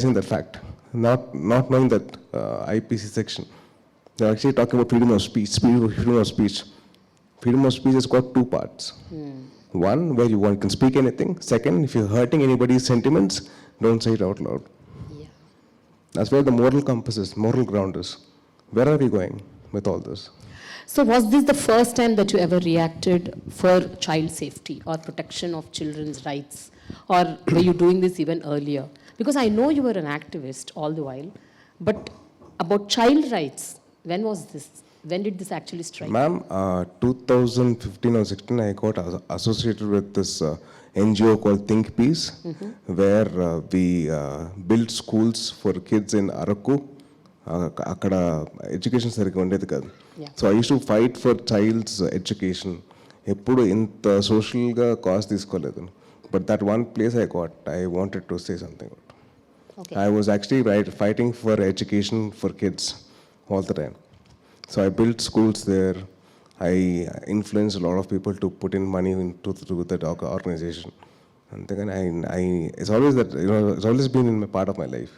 realizing that fact, not knowing that IPC section. They're actually talking about freedom of speech. Freedom of speech. Freedom of speech has got two parts. One, where one can speak anything. Second, if you're hurting anybody's sentiments, don't say it out loud. Yeah. That's where the moral compass is, moral ground is. Where are we going with all this? So was this the first time that you ever reacted for child safety or protection of children's rights? Or were you doing this even earlier? Because I know you were an activist all the while, but about child rights, when was this? When did this actually strike? Ma'am, 2015 or 16, I got associated with this NGO called Think Peace, where we built schools for kids in Araku. Akkada education sariga undedi kada. So I used to fight for child's education. Eppudu inta social ga cause teeskoledu. But that one place I wanted to say something about. Okay. I was actually fighting for education for kids all the time. So I built schools there. I influenced a lot of people to put in money into that organization. And then it's always that, it's always been in part of my life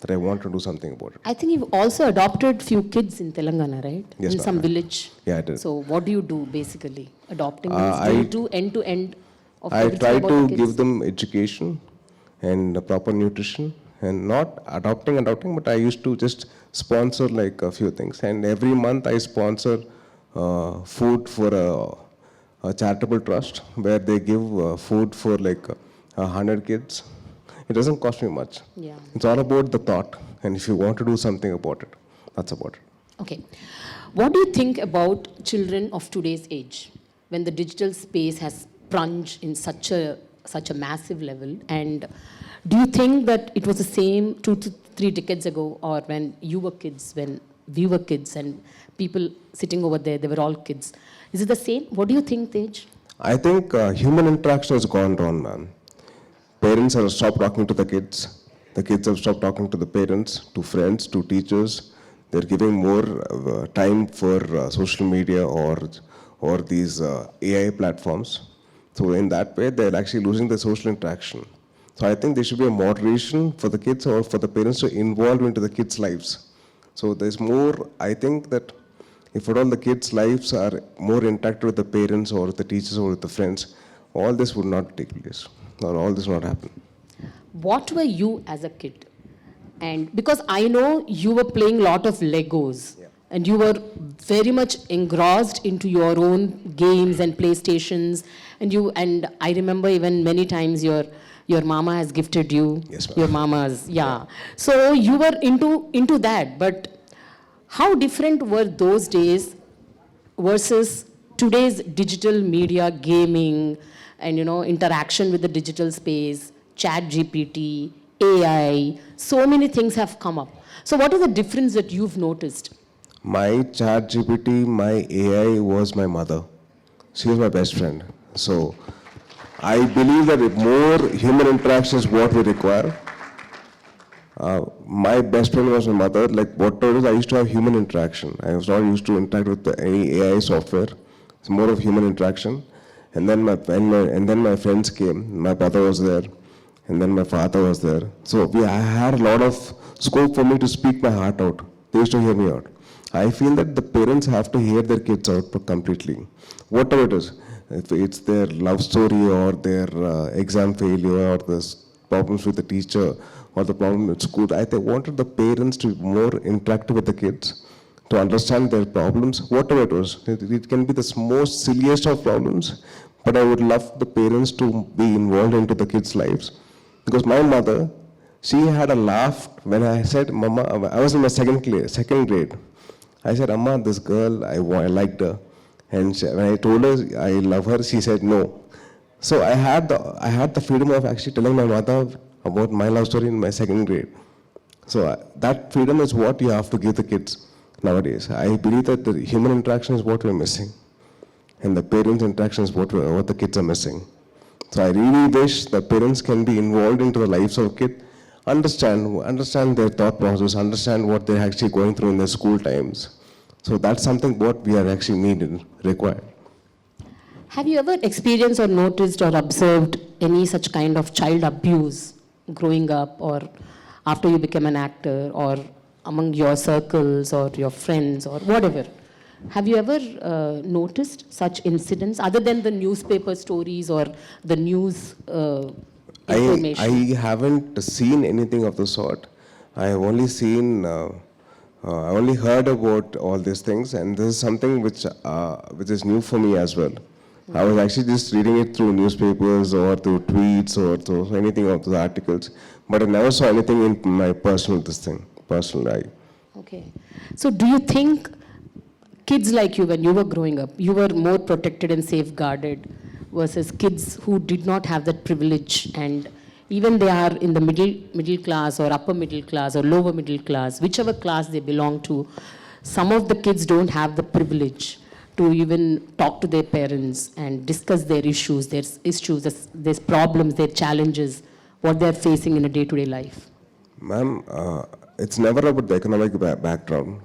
that I want to do something about it. I think you've also adopted few kids in Telangana, right? Yes, in some village. Yeah, I did. So what do you do basically? Adopting means do you do end-to-end of I everything try about to the kids? give them education and proper nutrition, and not adopting, but I used to just sponsor like a few things. And every month I sponsor food for a charitable trust where they give food for like 100 kids. It doesn't cost me much. Yeah. It's all about the thought, and if you want to do something about it, that's about it. Okay. What do you think about children of today's age when the digital space has plunged in such a massive level? And do you think that it was the same 2 to 3 decades ago, or when you were kids, when we were kids, and people sitting over there, they were all kids? Is it the same? What do you think, Tej? I think human interaction has gone wrong, ma'am. Parents have stopped talking to the kids. The kids have stopped talking to the parents, to friends, to teachers. They're giving more time for social media or these AI platforms. So in that way, they're actually losing the social interaction. So I think there should be a moderation for the kids or for the parents to involve into the kids' lives. So there's more, I think that if at all the kids' lives are more interactive with the parents or with the teachers or with the friends, all this would not take place, or all this would not happen. What were you as a kid? And because I know you were playing a lot of Legos, and you were very much engrossed into your own games and PlayStations, and I remember even many times your mama has gifted you. Yes, ma'am. Your mama's, yeah. So you were into that, but how different were those days versus today's digital media, gaming, and interaction with the digital space, Chat GPT, AI, so many things have come up. So what is the difference that you've noticed? My Chat GPT, my AI was my mother. She was my best friend. So I believe that if more human interaction is what we require. My best friend was my mother. Like whatever, I used to have human interaction. I was not used to interact with any AI software. It's more of human interaction. And then my friends came. My brother was there, and then my father was there. So I had a lot of scope for me to speak my heart out. They used to hear me out. I feel that the parents have to hear their kids out completely, whatever it is. If it's their love story or their exam failure or the problems with the teacher or the problem at school, I wanted the parents to be more interactive with the kids, to understand their problems, whatever it was. It can be the most silliest of problems, but I would love the parents to be involved into the kids' lives. Because my mother, she had a laugh when I said, Mama, I was in my second grade. I said, Amma, this girl, I liked her. And when I told her I love her, she said no. So I had the freedom of actually telling my mother about my love story in my second grade. So that freedom is what you have to give the kids nowadays. I believe that the human interaction is what we're missing, and the parents' interaction is what the kids are missing. So I really wish that parents can be involved into the lives of kids, understand their thought process, understand what they're actually going through in their school times. So that's something what we are actually required. Have you ever experienced or noticed or observed any such kind of child abuse growing up, or after you became an actor or among your circles or your friends or whatever? Have you ever noticed such incidents other than the newspaper stories or the news information? I haven't seen anything of the sort. I have only seen, I only heard about all these things, and this is something which is new for me as well. I was actually just reading it through newspapers or through tweets or through anything of the articles, but I never saw anything in my personal life. Okay. So do you think kids like you, when you were growing up, you were more protected and safeguarded versus kids who did not have that privilege, and even they are in the middle class or upper middle class or lower middle class, whichever class they belong to, some of the kids don't have the privilege to even talk to their parents and discuss their issues, their problems, their challenges, what they're facing in a day-to-day life? Ma'am, it's never about the economic background.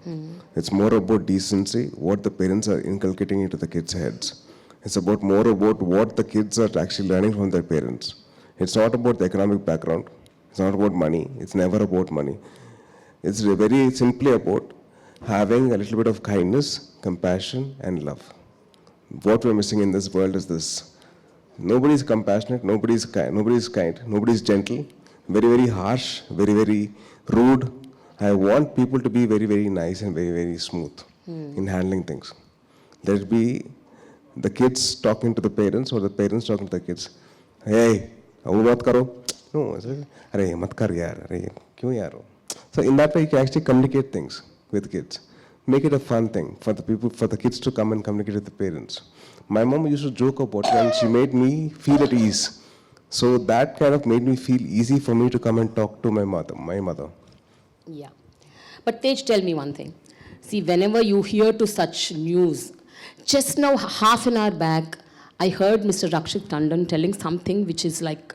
It's more about decency, what the parents are inculcating into the kids' heads. It's more about what the kids are actually learning from their parents. It's not about the economic background. It's not about money. It's never about money. It's very simply about having a little bit of kindness, compassion, and love. What we're missing in this world is this. Nobody is compassionate, nobody is kind, nobody is gentle, very, very harsh, very, very rude. I want people to be very, very nice and very, very smooth in handling things. Let it be the kids talking to the parents or the parents talking to the kids. Hey, abu mat karo. No, arey mat kar yaar, arey kyun yaar ho? So in that way you can actually communicate things with kids. Make it a fun thing for the kids to come and communicate with the parents. My mom used to joke about it and she made me feel at ease. So that kind of made me feel easy for me to come and talk to my mother. Yeah. But Tej, tell me one thing. See, whenever you hear to such news, just now half an hour back, I heard Mr. Rakshit Tandon telling something which is like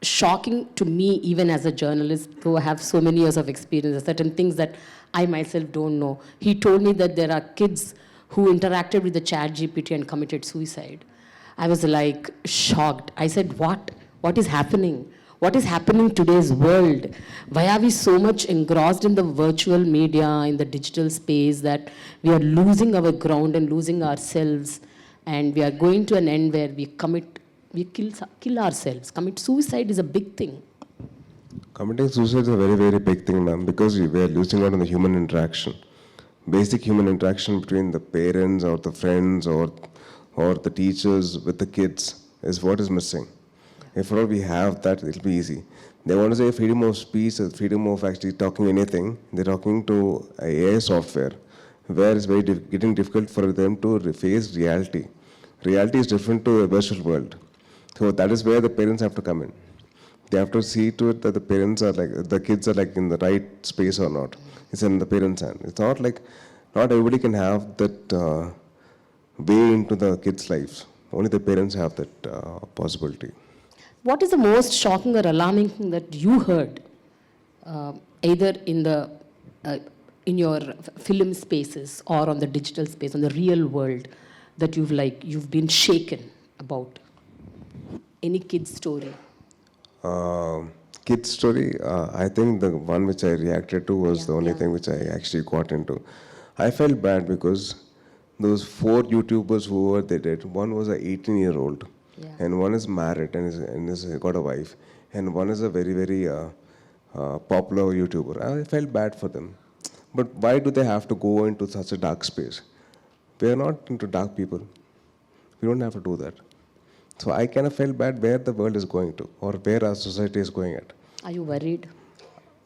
shocking to me even as a journalist who have so many years of experience, certain things that I myself don't know. He told me that there are kids who interacted with the chat GPT and committed suicide. I was like shocked. I said, what? What is happening? What is happening in today's world? Why are we so much engrossed in the virtual media, in the digital space, that we are losing our ground and losing ourselves, and we are going to an end where we kill ourselves. Commit suicide is a big thing. Committing suicide is a very, very big thing, ma'am, because we are losing out on the human interaction. Basic human interaction between the parents or the friends or the teachers with the kids is what is missing. If all we have that, it'll be easy. They want to say freedom of speech, freedom of actually talking anything. They're talking to AI software, where it's getting difficult for them to face reality. Reality is different to a virtual world. So that is where the parents have to come in. They have to see to it that the parents are the kids are in the right space or not. It's in the parents' hand. It's not like, not everybody can have that way into the kids' lives. Only the parents have that possibility. What is the most shocking or alarming thing that you heard, either in your film spaces or on the digital space, on the real world, that you've been shaken about? Any kid's story? Kid's story, I think the one which I reacted to was the only thing which I actually got into. I felt bad because those 4 YouTubers who were they did, one was an 18-year-old, and one is married and is got a wife, and one is a very, very popular YouTuber. I felt bad for them. But why do they have to go into such a dark space? We are not into dark people. We don't have to do that. So I kind of felt bad where the world is going to, or where our society is going at. Are you worried?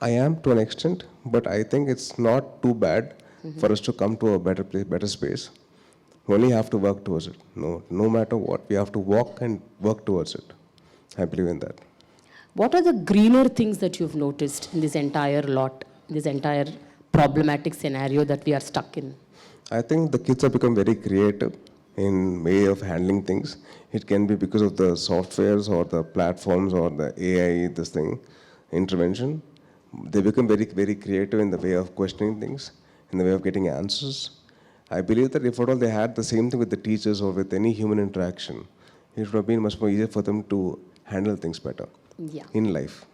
I am to an extent, but I think it's not too bad for us to come to a better place, better space. We only have to work towards it. No matter what, we have to walk and work towards it. I believe in that. What are the greener things that you've noticed in this entire problematic scenario that we are stuck in? I think the kids have become very creative in way of handling things. It can be because of the softwares or the platforms or the AI, intervention. They become very, very creative in the way of questioning things, in the way of getting answers. I believe that if at all they had the same thing with the teachers or with any human interaction, it would have been much more easier for them to handle things better in life.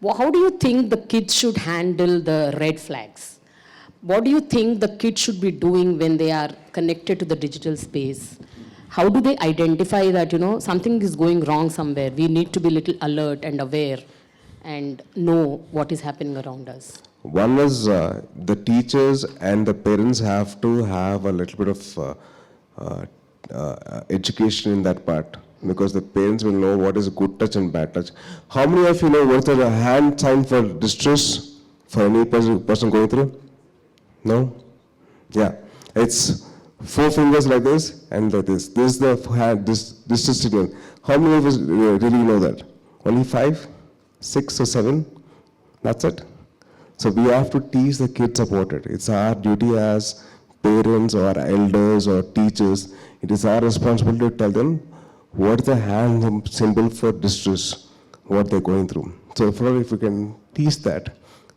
How do you think the kids should handle the red flags? What do you think the kids should be doing when they are connected to the digital space? How do they identify that, something is going wrong somewhere? We need to be a little alert and aware and know what is happening around us. One is the teachers and the parents have to have a little bit of education in that part, because the parents will know what is good touch and bad touch. How many of you know what's a hand sign for distress for any person going through? No? Yeah. It's 4 fingers like this and like this. This is the hand, this is signal. How many of us really know that? Only 5, 6 or 7? That's it. So we have to teach the kids about it. It's our duty as parents or elders or teachers. It is our responsibility to tell them what is the hand symbol for distress, what they're going through. So if we can teach that,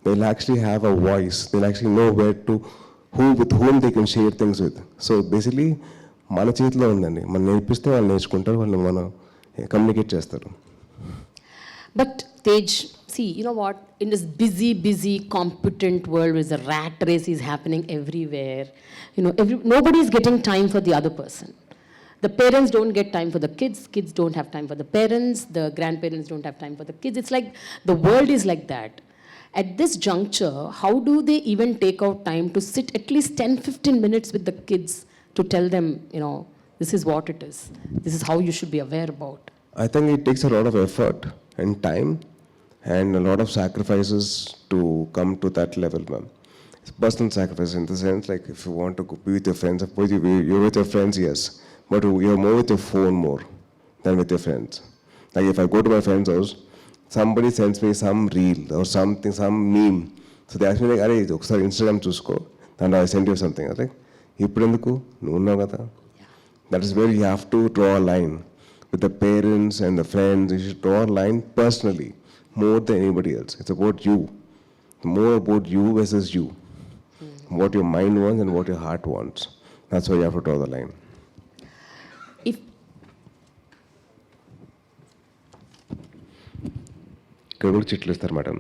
they'll actually have a voice. They'll actually know with whom they can share things with. So basically, మన చేతిలో ఉందండి. మనం నేర్పిస్తే వాళ్ళు నేర్చుకుంటారు, వాళ్ళు మనం communicate చేస్తారు. But Tej, see, you know what? In this busy, competent world where the rat race is happening everywhere, nobody is getting time for the other person. The parents don't get time for the kids don't have time for the parents, the grandparents don't have time for the kids. It's like the world is like that. At this juncture, how do they even take out time to sit at least 10-15 minutes with the kids to tell them, this is what it is. This is how you should be aware about. I think it takes a lot of effort and time and a lot of sacrifices to come to that level, ma'am. It's personal sacrifice in the sense, like if you want to be with your friends, suppose you're with your friends, yes, but you're more with your phone more than with your friends. Like if I go to my friend's house, somebody sends me some reel or something, some meme. So they ask me like, "Arey, ఒకసారి Instagram చూసుకో, and I send you something." I was like, ఇప్పుడు ఎందుకు? నువ్వు ఉన్నావు కదా. That is where you have to draw a line. With the parents and the friends, you should draw a line personally, more than anybody else. It's about you. More about you versus you. What your mind wants and what your heart wants. That's why you have to draw the line. ఇక్కడ కూడా చిట్లు ఇస్తారు madam.